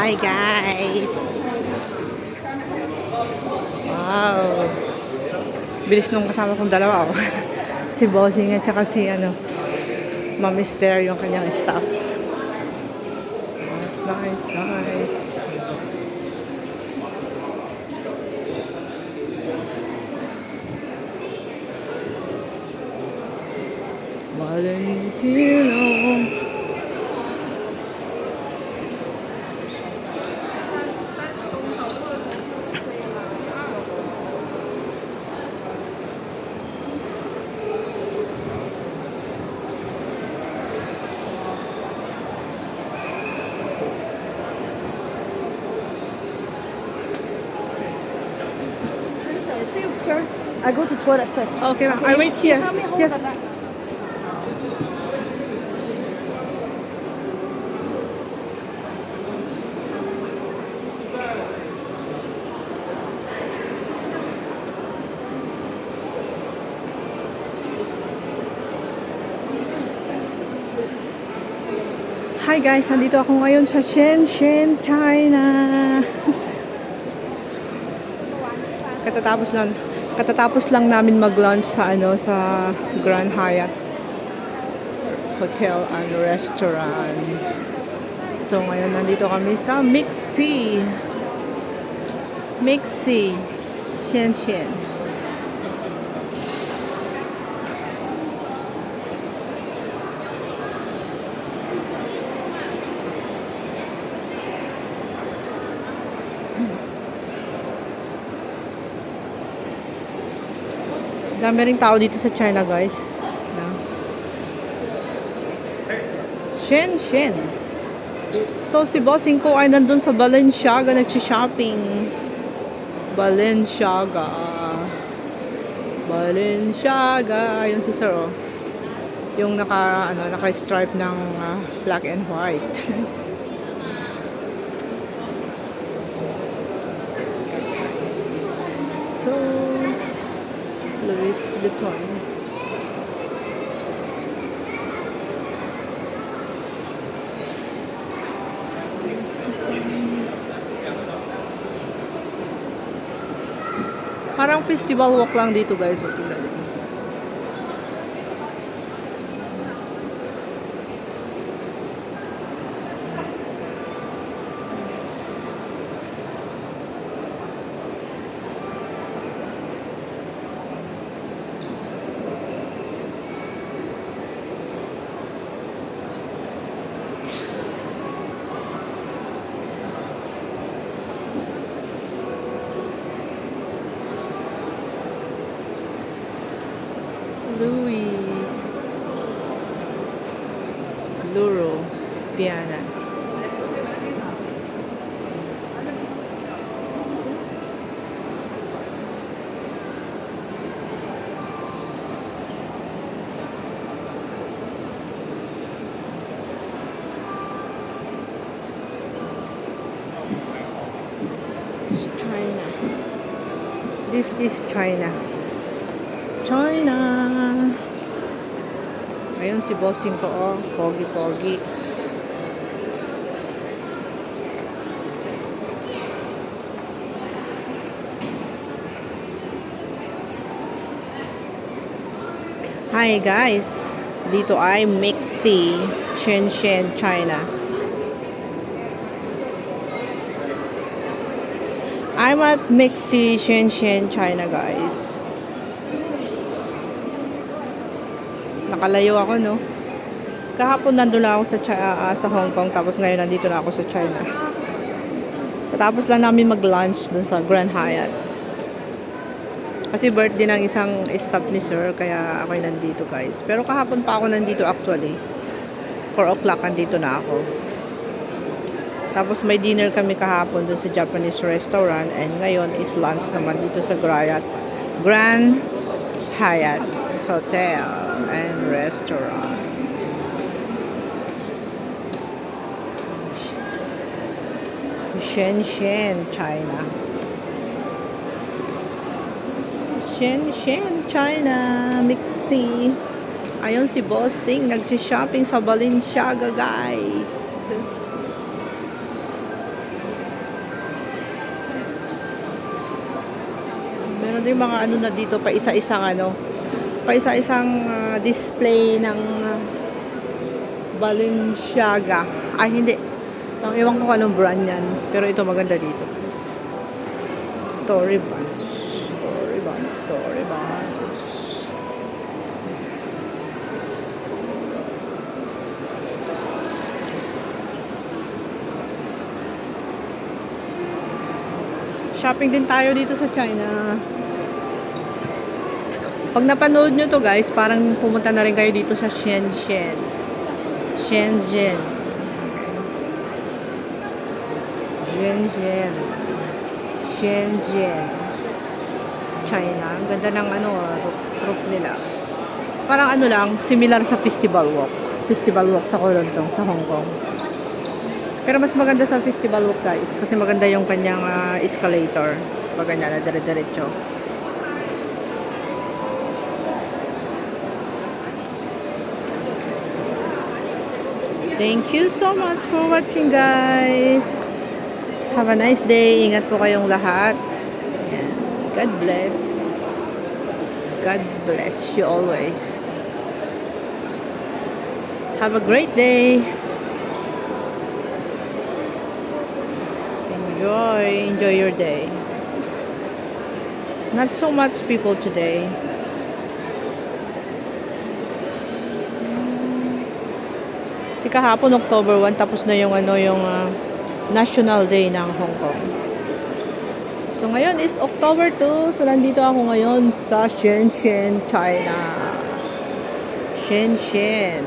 Hi guys! Wow! Bilis nung kasama kong dalawa, oh. Si Bossing at saka si Ma'am Esther, yung kanyang staff. Nice, nice. Valentino. Sir, I go to the toilet first. Okay, ma'am. I wait here. Help me hold Yes. the bag. Hi guys, nandito ako ngayon sa Shenzhen, China. Katatapos lang namin mag-lunch sa sa Grand Hyatt Hotel and Restaurant. So ngayon nandito kami sa Mixi, Shenzhen. Dami ring tao dito sa China, guys. Shenzhen. So, si Bossing ko ay nandun sa Balenciaga, nag-shopping. Balenciaga. Yun si Sir, oh. Yung naka-stripe ng black and white. So, Louis Vuitton. Parang festival walk lang dito, guys. O, tingnan niyo. Luro Piana. China. This is China. Ayun si Bossing ko, oh. Pogi-pogi. Hi guys. Dito ay Mixi, Shenzhen, China. I'm at Mixi, Shenzhen, China, guys. Nakalayo ako, no? Kahapon nandun lang ako sa Hong Kong, tapos ngayon nandito na ako sa China. Tapos lang namin mag-lunch dun sa Grand Hyatt. Kasi birthday ng isang staff ni Sir, kaya ako'y nandito, guys. Pero kahapon pa ako nandito actually. 4 o'clock nandito na ako. Tapos may dinner kami kahapon dun sa Japanese restaurant, and ngayon is lunch naman dito sa Grand Hyatt Hotel and Restaurant. Shenzhen, China. Shenzhen, China. Mixi. Ayun si Bossing, nagsi-shopping sa Balenciaga, guys. yung mga ano na dito, pa isa-isang ano, pa isa-isang display ng Balenciaga. Ay, hindi. Ang iwan ko kung anong brand yan. Pero ito maganda dito. Tory Burch. Tory Burch. Tory Burch. Shopping din tayo dito sa China. Pag napanood nyo to guys, parang pumunta na rin kayo dito sa Shenzhen. Shenzhen. Shenzhen. Shenzhen. China. Ang ganda ng ano, roof nila. Parang ano lang, similar sa Festival Walk. Festival Walk sa Kolontong, sa Hong Kong. Pero mas maganda sa Festival Walk guys, kasi maganda yung kanyang escalator. Pag ganyan na dire-diretso. Thank you so much for watching guys. Have a nice day. Ingat po kayong lahat. Ayan. God bless. God bless you always. Have a great day. Enjoy your day. Not so much people today. Kasi kahapon October 1 tapos na yung ano yung National Day ng Hong Kong. So ngayon is October 2. So nandito ako ngayon sa Shenzhen, China. Shenzhen.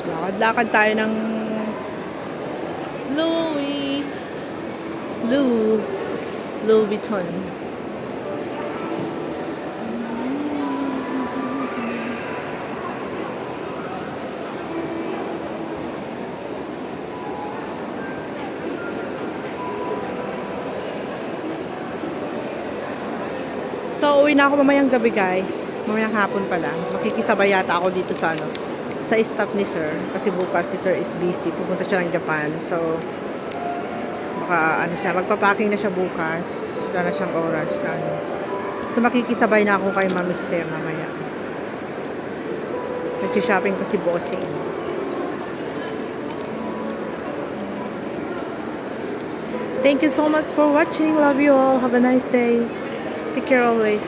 Lakad-lakad tayo ng Louis Vuitton. So, uwi na ako mamayang gabi guys. Mamayang hapon pala. Makikisabay yata ako dito sa ano, sa staff ni Sir. Kasi bukas si Sir is busy. Pupunta siya ng Japan. So, baka ano siya, magpapacking na siya bukas. Wala na siyang oras na ano. So, makikisabay na ako kay Mami Esther mamaya. Nag-shopping pa si Bossing. Thank you so much for watching. Love you all. Have a nice day. Take care always.